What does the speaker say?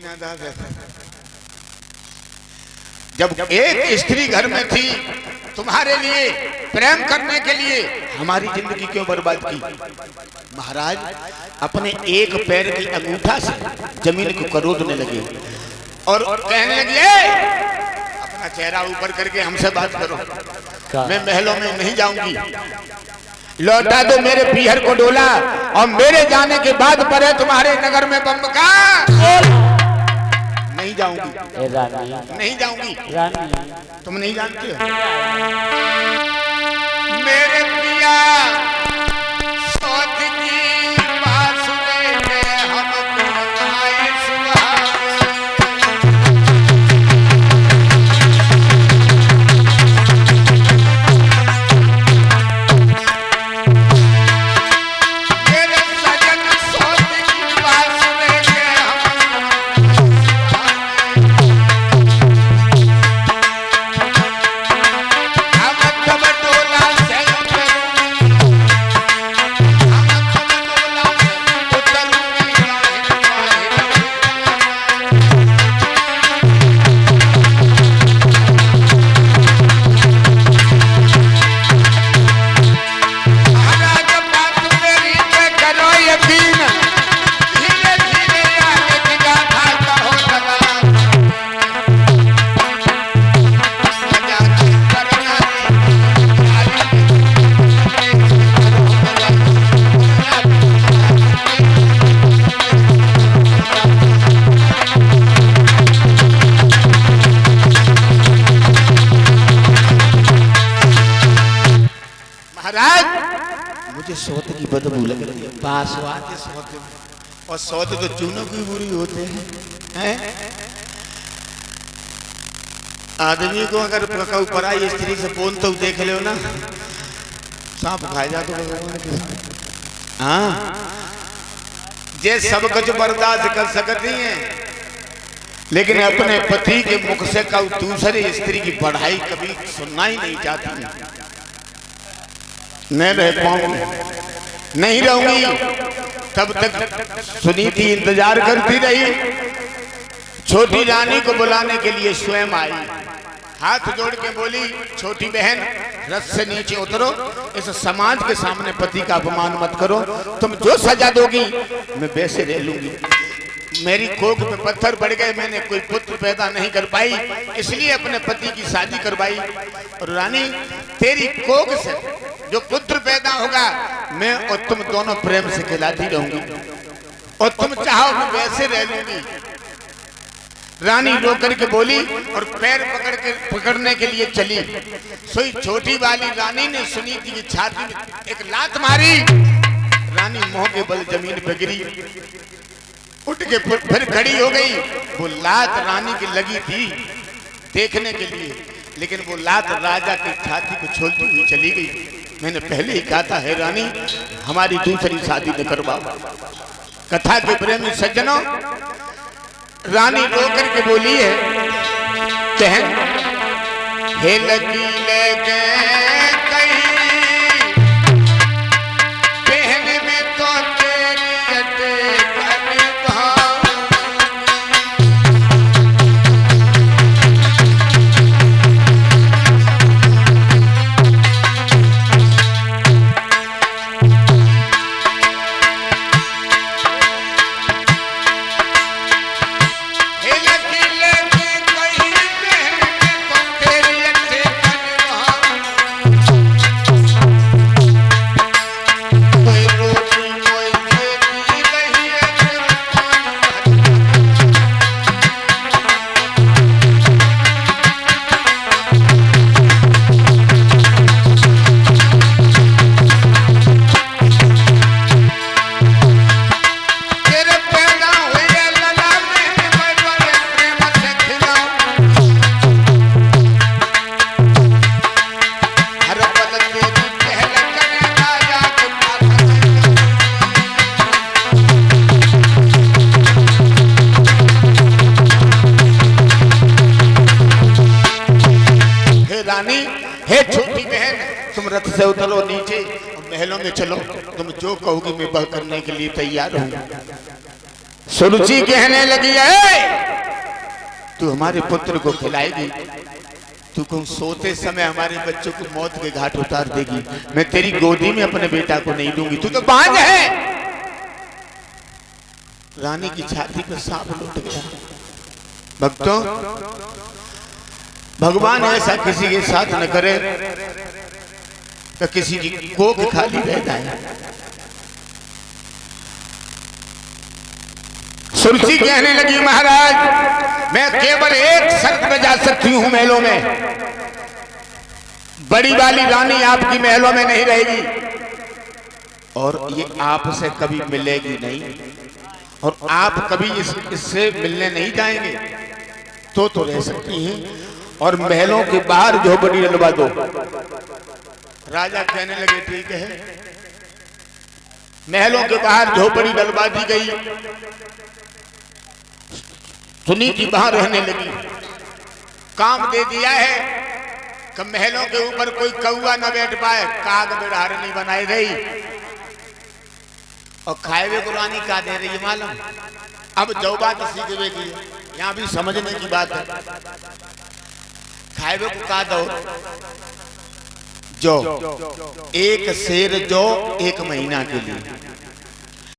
ना दादा। जब एक स्त्री घर में थी तुम्हारे लिए प्रेम करने के लिए, हमारी जिंदगी क्यों बर्बाद की? महाराज अपने एक पैर की अंगूठा से जमीन को करोदने लगे और कहने लगे अपना चेहरा ऊपर करके हमसे बात करो, मैं महलों में नहीं जाऊंगी, लौटा दो मेरे पीहर को डोला, और मेरे जाने के बाद पर है तुम्हारे नगर में बम का। नहीं जाऊंगी रानी, नहीं जाऊंगी रानी, तुम नहीं जानते हो मेरे पिया सौत की बांसुरी में हमको आए सुहाग। मेरे सजन सौत की बांसुरी में हमको मुझे सौत की बदबू लग रही है, बासवाद सौत, और सौत तो चूनों की बुरी होते हैं। आदमी को अगर ऊपर आई स्त्री से फोन तो देख लो ना, सांप खाए जा तो भगवान के साथ। हाँ जे सब कुछ बर्दाश्त कर सकती हैं, लेकिन अपने पति के मुख से दूसरी स्त्री की बढ़ाई कभी सुनना ही नहीं चाहती। मैं रह पाऊंगी, नहीं रहूंगी, तब तक सुनीति इंतजार करती रही। छोटी रानी को बुलाने के लिए स्वयं आई, हाथ जोड़ के बोली, छोटी बहन रथ से नीचे उतरो, इस समाज के सामने पति का अपमान मत करो, तुम जो सजा दोगी मैं वैसे रह लूंगी। मेरी कोख में पत्थर पड़ गए, मैंने कोई पुत्र पैदा नहीं कर पाई, इसलिए अपने पति की शादी करवाई। और रानी तेरी कोख से जो पुत्र पैदा होगा मैं और तुम दोनों प्रेम से खिलाती रहूंगी, और तुम चाहो मैं वैसे रह लूंगी। रानी रो करके बोली और पैर पकड़ने के लिए चली। सोई छोटी वाली रानी ने सुनीति की छाती में एक लात मारी, रानी मुंह के बल जमीन पर गिरी, उठ के फिर खड़ी हो गई। वो लात रानी की लगी थी देखने के लिए, लेकिन वो लात राजा की छाती को छोड़ती हुई चली गई। मैंने पहले ही कहा था, है रानी हमारी दूसरी शादी न करवाओ। कथा के प्रेमी सज्जनों, रानी रो करके बोली है, बहन हे लगी लेके रथ से उतरो नीचे, महलों में चलो, तुम जो कहोगी मैं वह करने के लिए तैयार हूँ। सुरुचि कहने लगी है तू हमारे पुत्र को खिलाएगी, तू कौन सोते समय हमारे बच्चों को मौत के घाट उतार देगी, मैं तेरी गोदी में अपने बेटा को नहीं दूंगी, तू तो बांझ है। रानी की छाती पर सांप लौट गया। भक्तों, भगवान ऐसा किसी के साथ न करे तो किसी की कोख खाली रह जाए। सुरुचि कहने लगी महाराज मैं केवल एक शर्त में जा सकती हूं महलों में, बड़ी वाली रानी आपकी महलों में नहीं रहेगी और ये आपसे कभी मिलेगी नहीं और आप कभी इससे मिलने नहीं जाएंगे तो रह सकती हैं और महलों के बाहर झोपड़ी डलवा दो। राजा कहने लगे ठीक है। महलों के बाहर झोपड़ी डलवा दी गई। सुनीति वहां रहने लगी। काम दे दिया है कि महलों के ऊपर कोई कौआ न बैठ पाए, काग बिड़ार नहीं बनाई रही और खाए को रानी का दे रही है मालूम। अब जो बात सीखने की यहाँ भी समझने की बात है। खाए को का दो जो एक शेर जो 1 महीना के लिए